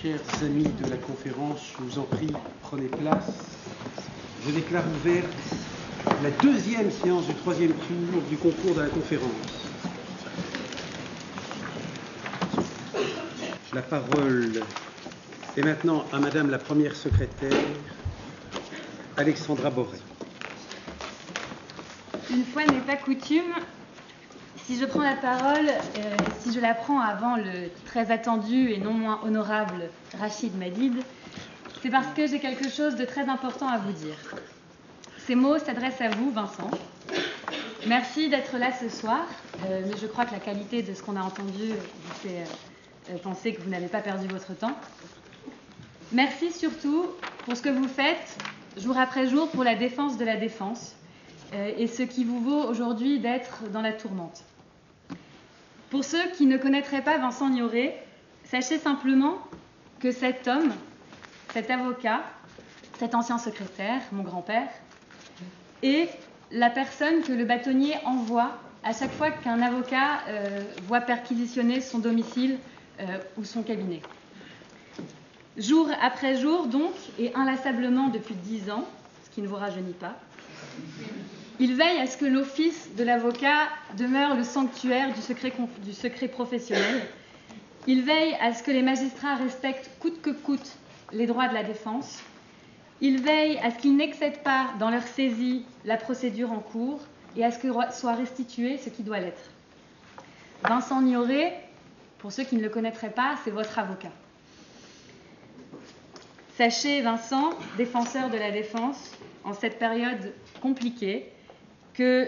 chers amis de la conférence, je vous en prie, prenez place. Je déclare ouverte la deuxième séance du troisième tour du concours de la conférence. La parole est maintenant à Madame la première secrétaire, Alexandra Boré. Une fois n'est pas coutume, si je prends la parole, si je la prends avant le très attendu et non moins honorable Rachid Madid, c'est parce que j'ai quelque chose de très important à vous dire. Ces mots s'adressent à vous, Vincent. Merci d'être là ce soir, mais je crois que la qualité de ce qu'on a entendu vous fait penser que vous n'avez pas perdu votre temps. Merci surtout pour ce que vous faites jour après jour pour la défense de la défense et ce qui vous vaut aujourd'hui d'être dans la tourmente. Pour ceux qui ne connaîtraient pas Vincent Nioré, sachez simplement que cet homme, cet avocat, cet ancien secrétaire, mon grand-père, est la personne que le bâtonnier envoie à chaque fois qu'un avocat voit perquisitionner son domicile ou son cabinet. Jour après jour, donc, et inlassablement depuis 10 ans, ce qui ne vous rajeunit pas, il veille à ce que l'office de l'avocat demeure le sanctuaire du secret professionnel. Il veille à ce que les magistrats respectent coûte que coûte les droits de la défense. Il veille à ce qu'ils n'excèdent pas dans leur saisie la procédure en cours et à ce que soit restitué ce qui doit l'être. Vincent Nioré, pour ceux qui ne le connaîtraient pas, c'est votre avocat. Sachez, Vincent, défenseur de la défense, en cette période compliquée, que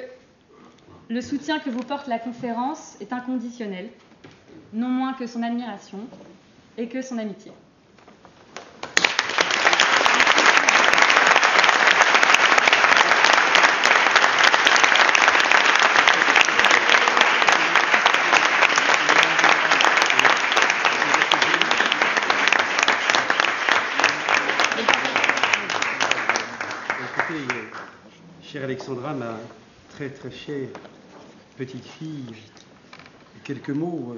le soutien que vous porte la conférence est inconditionnel, non moins que son admiration et que son amitié. Chère Alexandra, ma très très chère petite fille, quelques mots.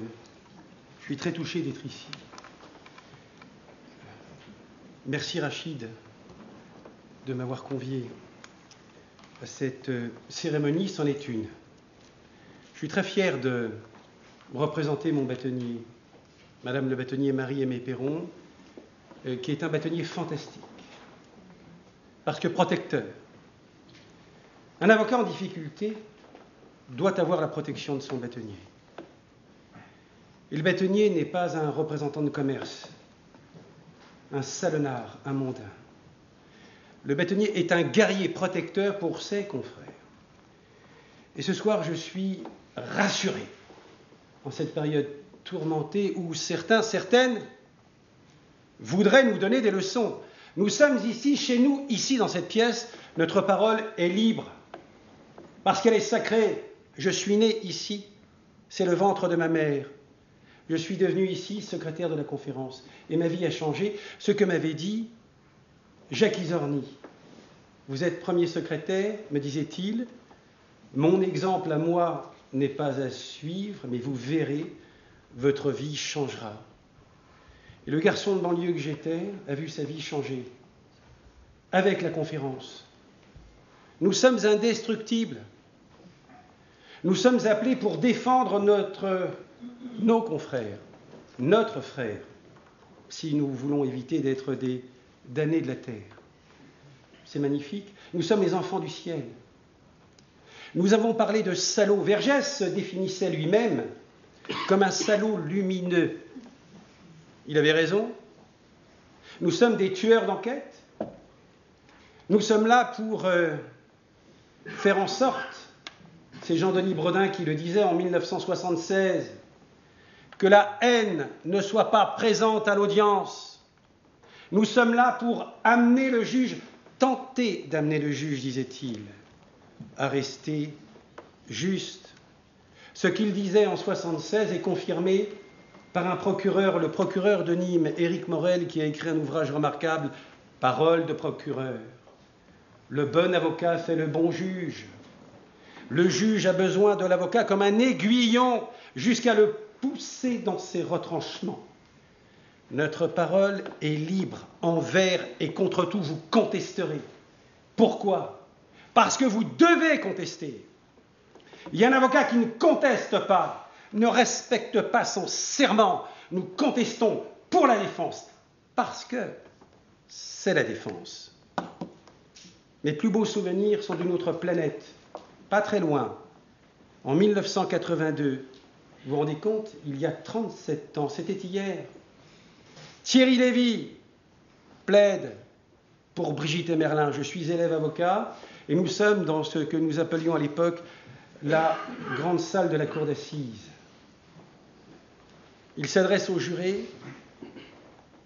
Je suis très touché d'être ici. Merci Rachid de m'avoir convié à cette cérémonie, c'en est une. Je suis très fier de représenter mon bâtonnier, Madame le bâtonnier Marie-Aimée Perron, qui est un bâtonnier fantastique, parce que protecteur. Un avocat en difficulté doit avoir la protection de son bâtonnier. Et le bâtonnier n'est pas un représentant de commerce, un salonnard, un mondain. Le bâtonnier est un guerrier protecteur pour ses confrères. Et ce soir, je suis rassuré en cette période tourmentée où certaines voudraient nous donner des leçons. Nous sommes ici, chez nous, ici dans cette pièce, notre parole est libre. Parce qu'elle est sacrée, je suis né ici, c'est le ventre de ma mère. Je suis devenu ici secrétaire de la conférence et ma vie a changé. Ce que m'avait dit Jacques Isorni. Vous êtes premier secrétaire, me disait-il. Mon exemple à moi n'est pas à suivre, mais vous verrez, votre vie changera. Et le garçon de banlieue que j'étais a vu sa vie changer avec la conférence. Nous sommes indestructibles. Nous sommes appelés pour défendre nos confrères, notre frère, si nous voulons éviter d'être des damnés de la terre. C'est magnifique. Nous sommes les enfants du ciel. Nous avons parlé de salaud. Vergès se définissait lui-même comme un salaud lumineux. Il avait raison. Nous sommes des tueurs d'enquête. Nous sommes là pour faire en sorte, c'est Jean-Denis Bredin qui le disait en 1976, que la haine ne soit pas présente à l'audience. Nous sommes là pour amener le juge, tenter d'amener le juge, disait-il, à rester juste. Ce qu'il disait en 1976 est confirmé par un procureur, le procureur de Nîmes, Éric Morel, qui a écrit un ouvrage remarquable, Paroles de procureur. Le bon avocat fait le bon juge. Le juge a besoin de l'avocat comme un aiguillon jusqu'à le pousser dans ses retranchements. Notre parole est libre, envers et contre tout, vous contesterez. Pourquoi? Parce que vous devez contester. Il y a un avocat qui ne conteste pas, ne respecte pas son serment. Nous contestons pour la défense, parce que c'est la défense. Mes plus beaux souvenirs sont d'une autre planète, pas très loin. En 1982, vous vous rendez compte, il y a 37 ans, c'était hier. Thierry Lévy plaide pour Brigitte et Merlin. Je suis élève avocat et nous sommes dans ce que nous appelions à l'époque la grande salle de la cour d'assises. Il s'adresse aux jurés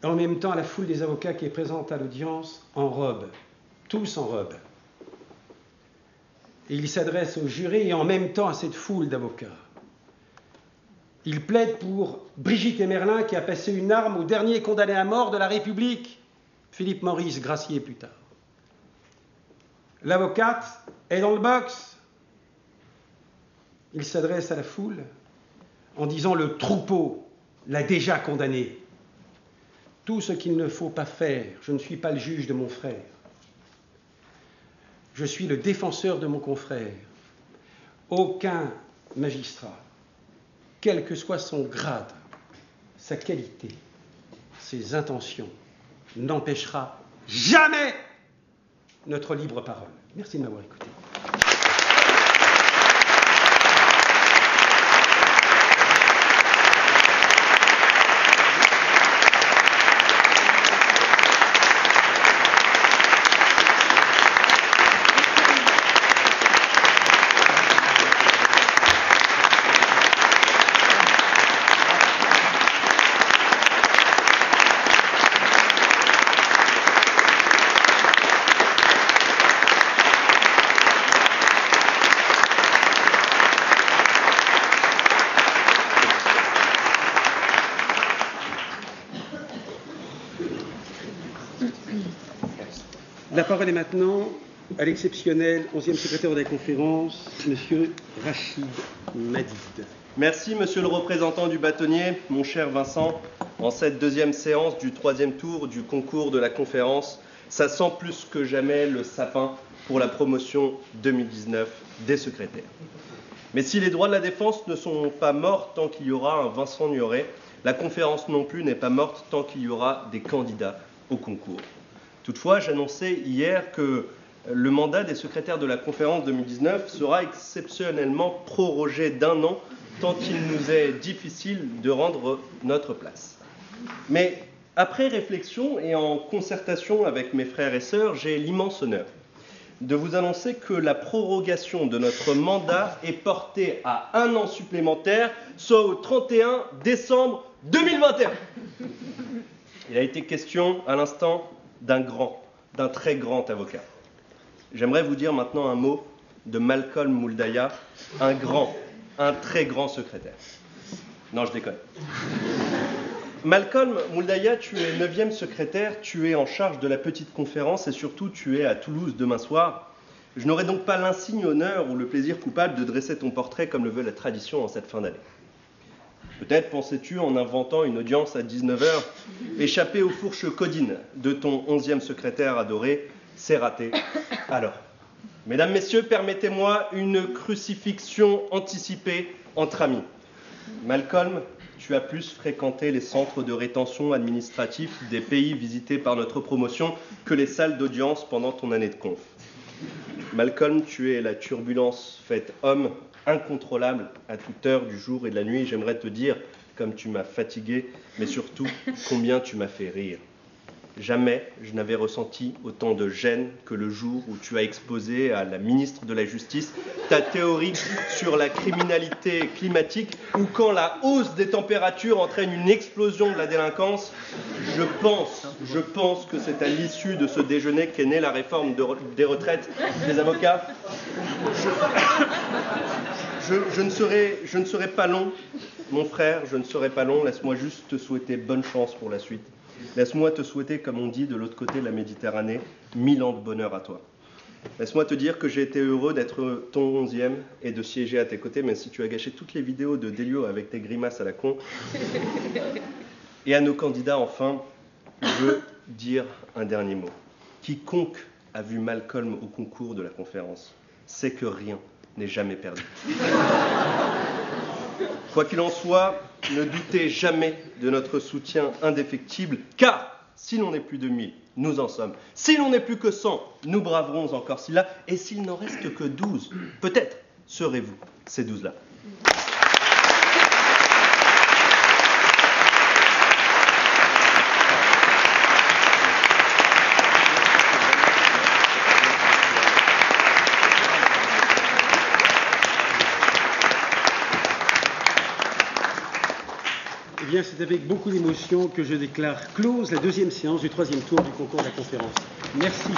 et en même temps à la foule des avocats qui est présente à l'audience en robe, tous en robe. Et il s'adresse aux jurés et en même temps à cette foule d'avocats. Il plaide pour Brigitte et Merlin qui a passé une arme au dernier condamné à mort de la République, Philippe Maurice, gracié plus tard. L'avocate est dans le box. Il s'adresse à la foule en disant « Le troupeau l'a déjà condamné. Tout ce qu'il ne faut pas faire, je ne suis pas le juge de mon frère. Je suis le défenseur de mon confrère. Aucun magistrat, quel que soit son grade, sa qualité, ses intentions, n'empêchera jamais notre libre parole. » Merci de m'avoir écouté. La parole est maintenant à l'exceptionnel 11e secrétaire de la conférence, M. Rachid Madid. Merci, monsieur le représentant du bâtonnier, mon cher Vincent. En cette deuxième séance du troisième tour du concours de la conférence, ça sent plus que jamais le sapin pour la promotion 2019 des secrétaires. Mais si les droits de la défense ne sont pas morts tant qu'il y aura un Vincent Nuret, la conférence non plus n'est pas morte tant qu'il y aura des candidats au concours. Toutefois, j'annonçais hier que le mandat des secrétaires de la conférence 2019 sera exceptionnellement prorogé d'1 an, tant il nous est difficile de rendre notre place. Mais après réflexion et en concertation avec mes frères et sœurs, j'ai l'immense honneur de vous annoncer que la prorogation de notre mandat est portée à 1 an supplémentaire, soit au 31 décembre 2021. Il a été question à l'instant d'un très grand avocat. J'aimerais vous dire maintenant un mot de Malcolm Mouldaya, un très grand secrétaire. Non, je déconne. Malcolm Mouldaya, tu es 9e secrétaire, tu es en charge de la petite conférence et surtout tu es à Toulouse demain soir. Je n'aurai donc pas l'insigne honneur ou le plaisir coupable de dresser ton portrait comme le veut la tradition en cette fin d'année. Peut-être pensais-tu, en inventant une audience à 19h, échapper aux fourches codines de ton 11e secrétaire adoré. C'est raté. Alors, mesdames, messieurs, permettez-moi une crucifixion anticipée entre amis. Malcolm, tu as plus fréquenté les centres de rétention administratifs des pays visités par notre promotion que les salles d'audience pendant ton année de conf. Malcolm, tu es la turbulence faite homme, incontrôlable à toute heure du jour et de la nuit. J'aimerais te dire, comme tu m'as fatigué, mais surtout, combien tu m'as fait rire. Jamais je n'avais ressenti autant de gêne que le jour où tu as exposé à la ministre de la Justice ta théorie sur la criminalité climatique ou quand la hausse des températures entraîne une explosion de la délinquance. Je pense que c'est à l'issue de ce déjeuner qu'est née la réforme des retraites des avocats. Je ne serai pas long, mon frère, je ne serai pas long. Laisse-moi juste te souhaiter bonne chance pour la suite. Laisse-moi te souhaiter, comme on dit de l'autre côté de la Méditerranée, 1000 ans de bonheur à toi. Laisse-moi te dire que j'ai été heureux d'être ton 11e et de siéger à tes côtés, même si tu as gâché toutes les vidéos de Delio avec tes grimaces à la con. Et à nos candidats, enfin, je veux dire un dernier mot. Quiconque a vu Malcolm au concours de la conférence sait que rien n'est jamais perdu. Quoi qu'il en soit, ne doutez jamais de notre soutien indéfectible, car si l'on n'est plus de 1000, nous en sommes. Si l'on n'est plus que 100, nous braverons encore cela. Et s'il n'en reste que 12, peut-être serez-vous ces 12-là. Eh bien, c'est avec beaucoup d'émotion que je déclare close la deuxième séance du troisième tour du concours de la conférence. Merci.